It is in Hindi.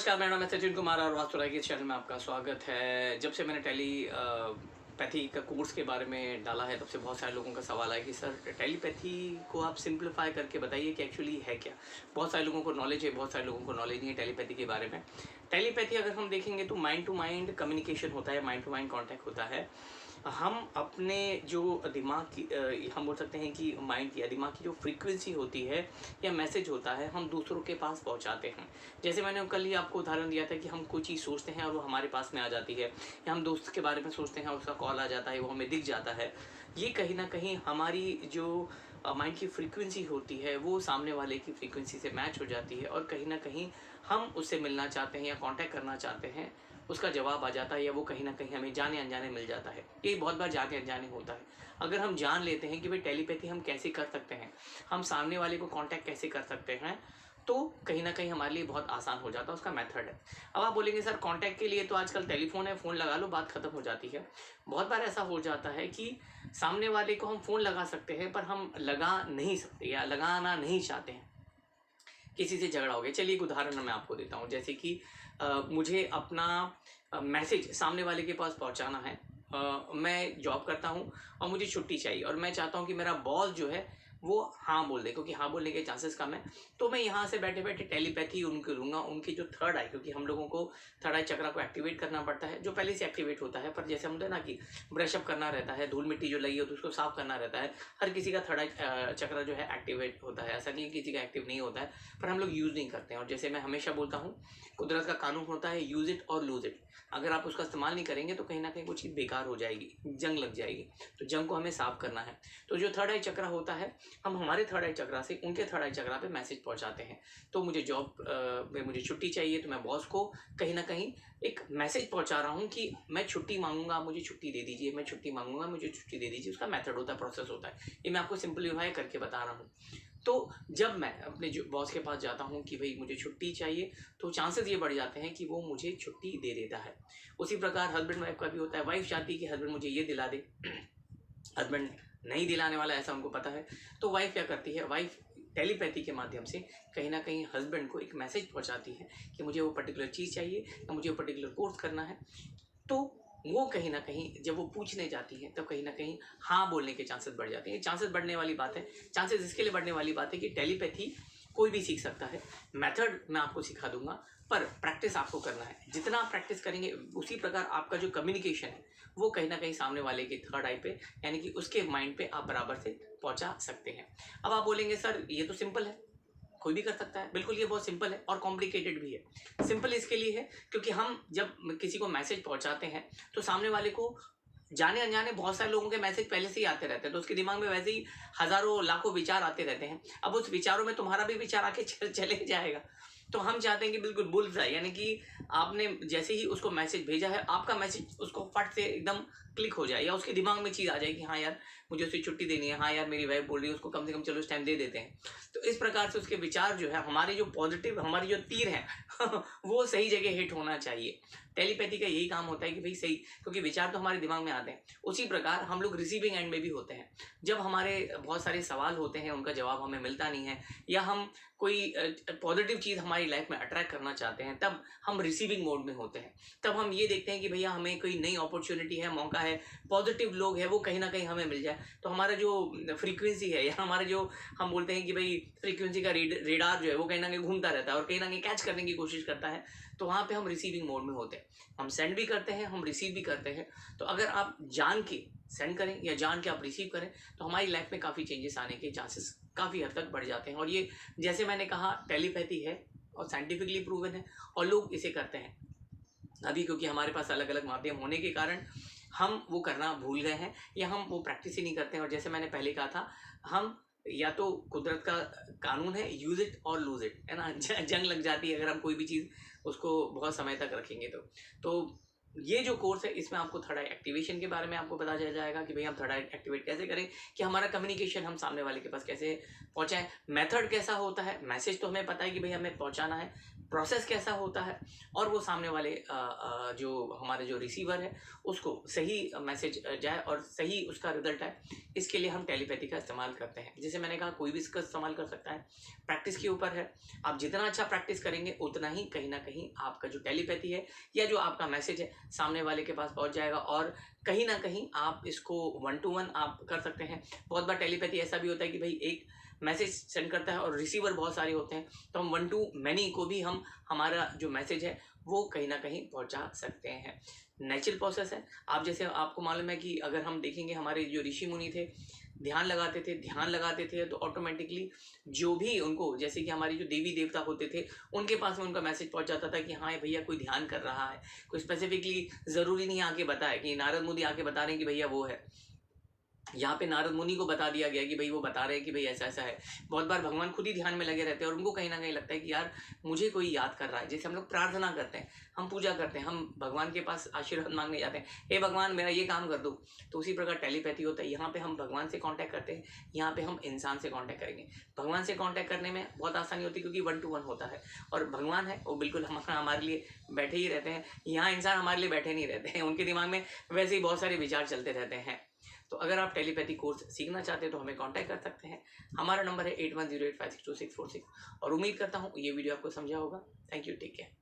नमस्कार, मेरा नाम है सचिन कुमार और वास्तु राय के चैनल में आपका स्वागत है। जब से मैंने टेलीपैथी का कोर्स के बारे में डाला है, तब से बहुत सारे लोगों का सवाल आया कि सर टेलीपैथी को आप सिंप्लीफाई करके बताइए कि एक्चुअली है क्या। बहुत सारे लोगों को नॉलेज है, बहुत सारे लोगों को नॉलेज नहीं है टेलीपैथी के बारे में। टेलीपैथी अगर हम देखेंगे तो माइंड टू माइंड कम्युनिकेशन होता है, माइंड टू माइंड कॉन्टैक्ट होता है। हम अपने जो दिमाग की हम बोल सकते हैं कि माइंड या दिमाग की जो फ्रीक्वेंसी होती है या मैसेज होता है, हम दूसरों के पास पहुंचाते हैं। जैसे मैंने कल ही आपको उदाहरण दिया था कि हम कोई चीज़ सोचते हैं और वो हमारे पास में आ जाती है, या हम दोस्त के बारे में सोचते हैं और उसका कॉल आ जाता है, वो हमें दिख जाता है। ये कहीं ना कहीं हमारी जो माइंड की फ्रीक्वेंसी होती है वो सामने वाले की फ्रीक्वेंसी से मैच हो जाती है, और कहीं ना कहीं हम उससे मिलना चाहते हैं या कांटेक्ट करना चाहते हैं, उसका जवाब आ जाता है, या वो कहीं ना कहीं हमें जाने अनजाने मिल जाता है। ये बहुत बार जाने अनजाने होता है। अगर हम जान लेते हैं कि भाई टेलीपैथी हम कैसे कर सकते हैं, हम सामने वाले को कांटेक्ट कैसे कर सकते हैं, तो कहीं ना कहीं हमारे लिए बहुत आसान हो जाता है। उसका मेथड है। अब आप बोलेंगे सर कांटेक्ट के लिए तो आजकल टेलीफोन है, फ़ोन लगा लो, बात खत्म हो जाती है। बहुत बार ऐसा हो जाता है कि सामने वाले को हम फ़ोन लगा सकते हैं पर हम लगा नहीं सकते या लगाना नहीं चाहते हैं। किसी से झगड़ा हो गया, चलिए एक उदाहरण मैं आपको देता हूँ। जैसे कि मुझे अपना मैसेज सामने वाले के पास पहुँचाना है। मैं जॉब करता हूँ और मुझे छुट्टी चाहिए, और मैं चाहता हूँ कि मेरा बॉस जो है वो हाँ बोल दे, क्योंकि हाँ बोलने के चांसेस कम है। तो मैं यहाँ से बैठे बैठे टेलीपैथी उनको दूंगा, उनकी जो थर्ड आई, क्योंकि हम लोगों को थर्ड आई चक्रा को एक्टिवेट करना पड़ता है, जो पहले से एक्टिवेट होता है। पर जैसे हम ना कि ब्रशअप करना रहता है, धूल मिट्टी जो लगी हो तो उसको साफ करना रहता है। हर किसी का थर्ड आई चक्रा जो है एक्टिवेट होता है, ऐसा नहीं है किसी का एक्टिव नहीं होता है, पर हम लोग यूज़ नहीं करते हैं। और जैसे मैं हमेशा बोलता हूँ, कुदरत का कानून होता है यूज़ इट और लूज़ इट। अगर आप उसका इस्तेमाल नहीं करेंगे तो कहीं ना कहीं वो चीज़ बेकार हो जाएगी, जंग लग जाएगी। तो जंग को हमें साफ करना है। तो जो थर्ड आई चक्रा होता है, हम हमारे थर्ड आई चक्रा से उनके थर्ड आई चक्रा पे मैसेज पहुंचाते हैं। तो मुझे जॉब में मुझे छुट्टी चाहिए, तो मैं बॉस को कहीं ना कहीं एक मैसेज पहुंचा रहा हूं कि मैं छुट्टी मांगूंगा, आप मुझे छुट्टी दे दीजिए, मैं छुट्टी मांगूंगा, मुझे छुट्टी दे दीजिए। उसका मेथड होता है, प्रोसेस होता है। ये मैं आपको सिंपलीफाई करके बता रहा हूँ। तो जब मैं अपने जो बॉस के पास जाता हूँ कि भाई मुझे छुट्टी चाहिए, तो चांसेस ये बढ़ जाते हैं कि वो मुझे छुट्टी दे देता है। उसी प्रकार हस्बैंड वाइफ का भी होता है। वाइफ चाहती है कि हस्बैंड मुझे ये दिला दे, हस्बैंड नहीं दिलाने वाला, ऐसा उनको पता है। तो वाइफ क्या करती है, वाइफ टेलीपैथी के माध्यम से कहीं ना कहीं हस्बैंड को एक मैसेज पहुंचाती है कि मुझे वो पर्टिकुलर चीज़ चाहिए या मुझे वो पर्टिकुलर कोर्स करना है। तो वो कहीं ना कहीं जब वो पूछने जाती है, तब कहीं ना कहीं हाँ बोलने के चांसेस बढ़ जाते हैं। चांसेस बढ़ने वाली बात है। चांसेस इसके लिए बढ़ने वाली बात है कि टेलीपैथी कोई भी सीख सकता है। मेथड मैं आपको सिखा दूंगा, पर प्रैक्टिस आपको करना है। जितना आप प्रैक्टिस करेंगे, उसी प्रकार आपका जो कम्युनिकेशन है वो कहीं ना कहीं सामने वाले के थर्ड आई पे, यानी कि उसके माइंड पे आप बराबर से पहुंचा सकते हैं। अब आप बोलेंगे सर ये तो सिंपल है, कोई भी कर सकता है। बिल्कुल, ये बहुत सिंपल है और कॉम्प्लिकेटेड भी है। सिंपल इसके लिए है क्योंकि हम जब किसी को मैसेज पहुंचाते हैं तो सामने वाले को जाने अनजाने बहुत सारे लोगों के मैसेज पहले से ही आते रहते हैं, तो उसके दिमाग में वैसे ही हजारों लाखों विचार आते रहते हैं। अब उस विचारों में तुम्हारा भी विचार आके चले जाएगा। तो हम चाहते हैं कि बिल्कुल बुलसआई, यानी कि आपने जैसे ही उसको मैसेज भेजा है, आपका मैसेज उसको फट से एकदम क्लिक हो जाए, या उसके दिमाग में चीज़ आ जाए कि हाँ यार मुझे उससे छुट्टी देनी है, हाँ यार मेरी वाइफ बोल रही है, उसको कम से कम चलो इस टाइम दे देते हैं। तो इस प्रकार से उसके विचार जो है, हमारे जो पॉजिटिव, हमारी जो तीर है वो सही जगह हिट होना चाहिए। टेलीपैथी का यही काम होता है कि भाई सही, क्योंकि विचार तो हमारे दिमाग में आते हैं। उसी प्रकार हम लोग रिसीविंग एंड में भी होते हैं। जब हमारे बहुत सारे सवाल होते हैं, उनका जवाब हमें मिलता नहीं है, या हम कोई पॉजिटिव चीज़ हमारी लाइफ में अट्रैक्ट करना चाहते हैं, तब हम रिसीविंग मोड में होते हैं। तब हम ये देखते हैं कि भैया हमें कोई नई अपॉर्चुनिटी है, मौका है, पॉजिटिव लोग हैं, वो कहीं ना कहीं हमें मिल जाए। तो हमारा जो फ्रीक्वेंसी है, या हमारा जो हम बोलते हैं कि भाई फ्रीक्वेंसी का रेडार जो है वो कहीं ना कहीं घूमता रहता है और कहीं ना कहीं कैच करने की कोशिश करता है। तो वहाँ पे हम रिसीविंग मोड में होते हैं। हम सेंड भी करते हैं, हम रिसीव भी करते हैं। तो अगर आप जान के सेंड करें या जान के आप रिसीव करें, तो हमारी लाइफ में काफ़ी चेंजेस आने के चांसेस काफ़ी हद तक बढ़ जाते हैं। और ये जैसे मैंने कहा, टेलीपैथी है और साइंटिफिकली प्रूवन है, और लोग इसे करते हैं। अभी क्योंकि हमारे पास अलग अलग माध्यम होने के कारण हम वो करना भूल गए हैं, या हम वो प्रैक्टिस ही नहीं करते हैं। और जैसे मैंने पहले कहा था, हम या तो कुदरत का कानून है यूज़ इट और लूज़ इट, है ना। जंग लग जाती है अगर हम कोई भी चीज़ उसको बहुत समय तक रखेंगे। तो ये जो कोर्स है, इसमें आपको थर्ड आई एक्टिवेशन के बारे में आपको बताया जाएगा कि भाई हम थर्ड आई एक्टिवेट कैसे करें, कि हमारा कम्युनिकेशन हम सामने वाले के पास कैसे पहुंचाएं। मेथड कैसा होता है, मैसेज तो हमें पता है कि भाई हमें पहुंचाना है, प्रोसेस कैसा होता है और वो सामने वाले जो हमारे जो रिसीवर है उसको सही मैसेज जाए और सही उसका रिजल्ट आए, इसके लिए हम टेलीपैथी का इस्तेमाल करते हैं। जैसे मैंने कहा, कोई भी इसका इस्तेमाल कर सकता है, प्रैक्टिस के ऊपर है। आप जितना अच्छा प्रैक्टिस करेंगे उतना ही कहीं ना कहीं आपका जो टेलीपैथी है या जो आपका मैसेज है सामने वाले के पास पहुंच जाएगा, और कहीं ना कहीं आप इसको 1 to 1 आप कर सकते हैं। बहुत बार टेलीपैथी ऐसा भी होता है कि भाई एक मैसेज सेंड करता है और रिसीवर बहुत सारे होते हैं, तो हम 1 to many को भी हम हमारा जो मैसेज है वो कहीं ना कहीं पहुंचा सकते हैं। नेचुरल प्रोसेस है। आप जैसे आपको मालूम है कि अगर हम देखेंगे हमारे जो ऋषि मुनि थे, ध्यान लगाते थे तो ऑटोमेटिकली जो भी उनको, जैसे कि हमारी जो देवी देवता होते थे उनके पास में उनका मैसेज पहुंच जाता था कि हाँ भैया कोई ध्यान कर रहा है। कोई स्पेसिफिकली ज़रूरी नहीं आके बताए कि नारद मुनि आके बता रहे हैं कि भैया वो है, यहाँ पे नारद मुनि को बता दिया गया कि भाई वो बता रहे हैं कि भाई ऐसा ऐसा है। बहुत बार भगवान खुद ही ध्यान में लगे रहते हैं और उनको कहीं ना कहीं लगता है कि यार मुझे कोई याद कर रहा है। जैसे हम लोग प्रार्थना करते हैं, हम पूजा करते हैं, हम भगवान के पास आशीर्वाद मांगने जाते हैं, हे भगवान मेरा ये काम कर दो। तो उसी प्रकार टेलीपैथी होता है। यहाँ पे हम भगवान से कॉन्टैक्ट करते हैं, यहाँ पे हम इंसान से कॉन्टैक्ट करेंगे। भगवान से कॉन्टैक्ट करने में बहुत आसानी होती है क्योंकि 1 to 1 होता है, और भगवान है वो बिल्कुल हमारे लिए बैठे ही रहते हैं। यहाँ इंसान हमारे लिए बैठे नहीं रहते हैं, उनके दिमाग में वैसे ही बहुत सारे विचार चलते रहते हैं। तो अगर आप टेलीपैथी कोर्स सीखना चाहते हैं तो हमें कांटेक्ट कर सकते हैं। हमारा नंबर है 8108562646, और उम्मीद करता हूँ ये वीडियो आपको समझा होगा। Thank you, take care.